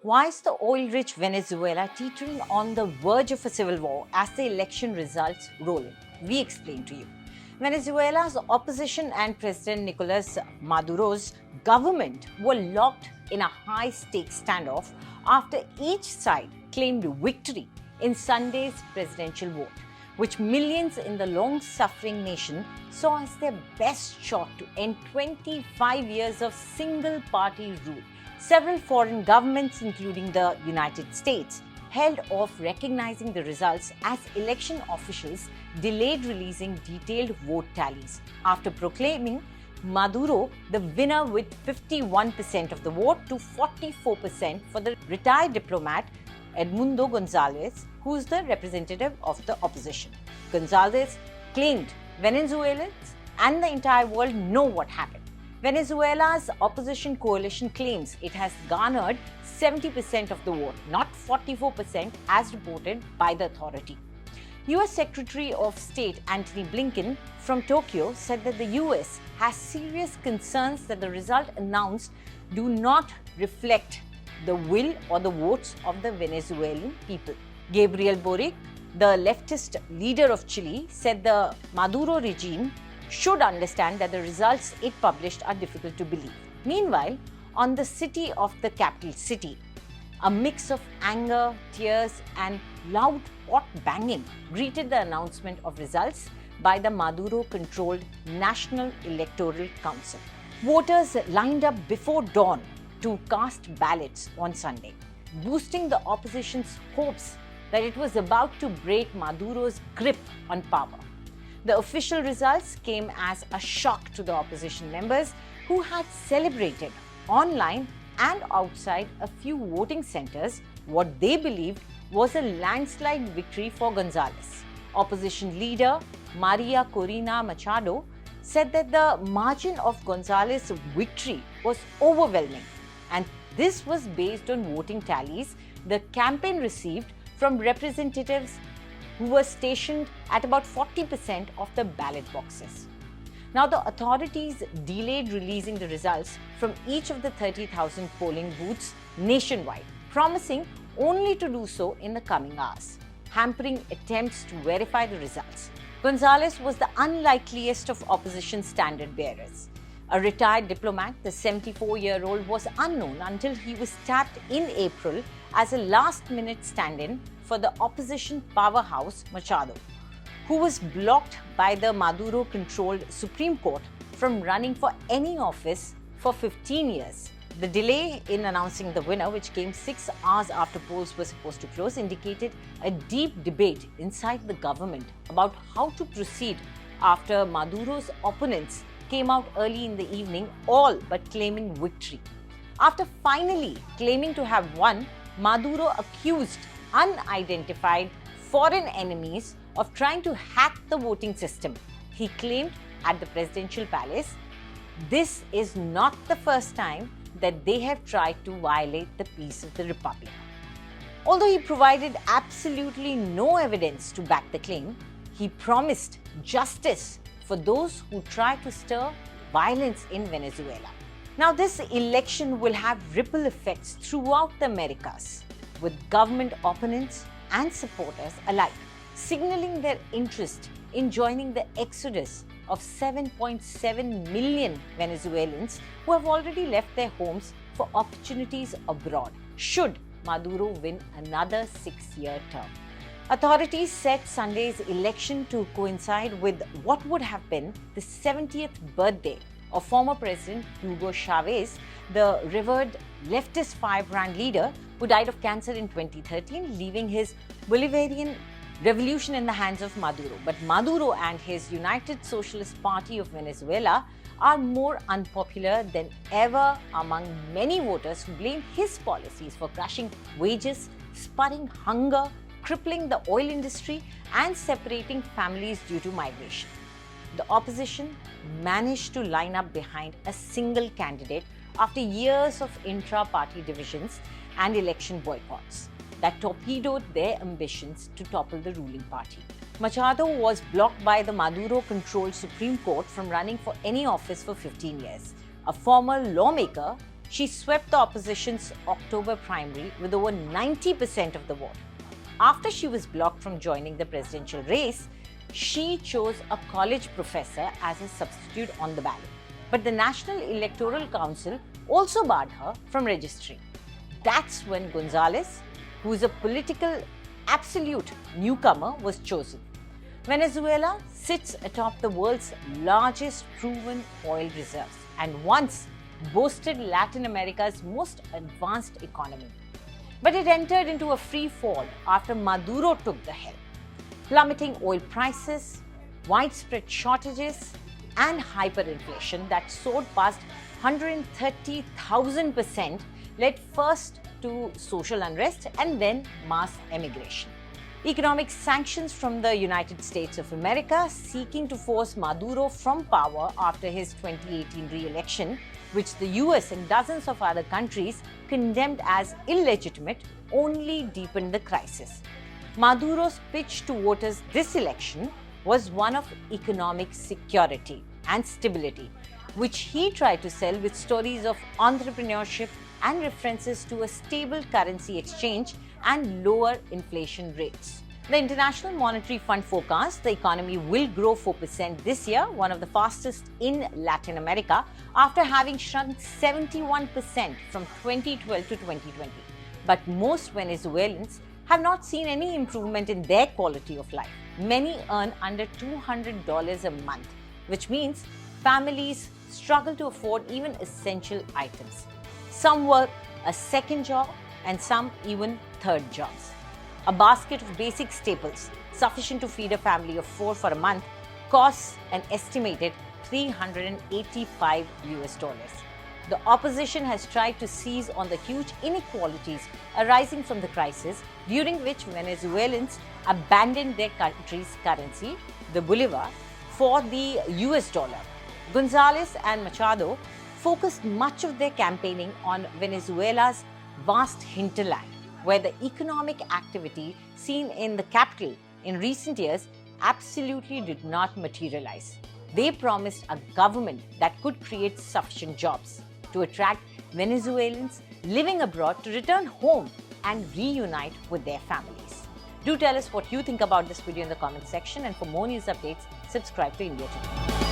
Why is the oil-rich Venezuela teetering on the verge of a civil war as the election results roll in? We explain to you. Venezuela's opposition and President Nicolas Maduro's government were locked in a high-stakes standoff after each side claimed victory in Sunday's presidential vote, which millions in the long-suffering nation saw as their best shot to end 25 years of single-party rule. Several foreign governments, including the United States, held off recognizing the results as election officials delayed releasing detailed vote tallies after proclaiming Maduro the winner with 51% of the vote to 44% for the retired diplomat Edmundo González, who is the representative of the opposition. González claimed Venezuelans and the entire world know what happened. Venezuela's opposition coalition claims it has garnered 70% of the vote, not 44% as reported by the authority. US Secretary of State Antony Blinken from Tokyo said that the US has serious concerns that the result announced do not reflect the will or the votes of the Venezuelan people. Gabriel Boric, the leftist leader of Chile, said the Maduro regime should understand that the results it published are difficult to believe. Meanwhile, on the city of the capital city, a mix of anger, tears, and loud pot banging greeted the announcement of results by the Maduro-controlled National Electoral Council. Voters lined up before dawn to cast ballots on Sunday, boosting the opposition's hopes that it was about to break Maduro's grip on power. The official results came as a shock to the opposition members who had celebrated online and outside a few voting centers what they believed was a landslide victory for González. Opposition leader Maria Corina Machado said that the margin of González's victory was overwhelming, and this was based on voting tallies the campaign received from representatives who were stationed at about 40% of the ballot boxes. Now, the authorities delayed releasing the results from each of the 30,000 polling booths nationwide, promising only to do so in the coming hours, hampering attempts to verify the results. González was the unlikeliest of opposition standard bearers. A retired diplomat, the 74-year-old was unknown until he was tapped in April as a last-minute stand-in for the opposition powerhouse Machado, who was blocked by the Maduro-controlled Supreme Court from running for any office for 15 years. The delay in announcing the winner, which came 6 hours after polls were supposed to close, indicated a deep debate inside the government about how to proceed after Maduro's opponents came out early in the evening, all but claiming victory. After finally claiming to have won, Maduro accused unidentified foreign enemies of trying to hack the voting system. He claimed at the presidential palace, this is not the first time that they have tried to violate the peace of the republic. Although he provided absolutely no evidence to back the claim, he promised justice for those who try to stir violence in Venezuela. Now, this election will have ripple effects throughout the Americas, with government opponents and supporters alike signaling their interest in joining the exodus of 7.7 million Venezuelans who have already left their homes for opportunities abroad, should Maduro win another 6-year term. Authorities set Sunday's election to coincide with what would have been the 70th birthday of former President Hugo Chavez, the revered leftist firebrand leader who died of cancer in 2013, leaving his Bolivarian revolution in the hands of Maduro. But Maduro and his United Socialist Party of Venezuela are more unpopular than ever among many voters who blame his policies for crashing wages, spurring hunger, crippling the oil industry, and separating families due to migration. The opposition managed to line up behind a single candidate after years of intra-party divisions and election boycotts that torpedoed their ambitions to topple the ruling party. Machado was blocked by the Maduro-controlled Supreme Court from running for any office for 15 years. A former lawmaker, she swept the opposition's October primary with over 90% of the vote. After she was blocked from joining the presidential race, she chose a college professor as a substitute on the ballot. But the National Electoral Council also barred her from registering. That's when González, who is a political absolute newcomer, was chosen. Venezuela sits atop the world's largest proven oil reserves and once boasted Latin America's most advanced economy. But it entered into a free fall after Maduro took the helm. Plummeting oil prices, widespread shortages, and hyperinflation that soared past 130,000% led first to social unrest and then mass emigration. Economic sanctions from the United States of America seeking to force Maduro from power after his 2018 re-election, which the US and dozens of other countries condemned as illegitimate, only deepened the crisis. Maduro's pitch to voters this election was one of economic security and stability, which he tried to sell with stories of entrepreneurship and references to a stable currency exchange and lower inflation rates. The International Monetary Fund forecasts the economy will grow 4% this year, one of the fastest in Latin America, after having shrunk 71% from 2012 to 2020. But most Venezuelans have not seen any improvement in their quality of life. Many earn under $200 a month, which means families struggle to afford even essential items. Some work a second job and some even third jobs. A basket of basic staples sufficient to feed a family of 4 for a month costs an estimated $385. The opposition has tried to seize on the huge inequalities arising from the crisis, during which Venezuelans abandoned their country's currency, the bolivar, for the US dollar. González and Machado focused much of their campaigning on Venezuela's vast hinterland, where the economic activity seen in the capital in recent years absolutely did not materialize. They promised a government that could create sufficient jobs to attract Venezuelans living abroad to return home and reunite with their families. Do tell us what you think about this video in the comment section, and for more news updates, subscribe to India Today.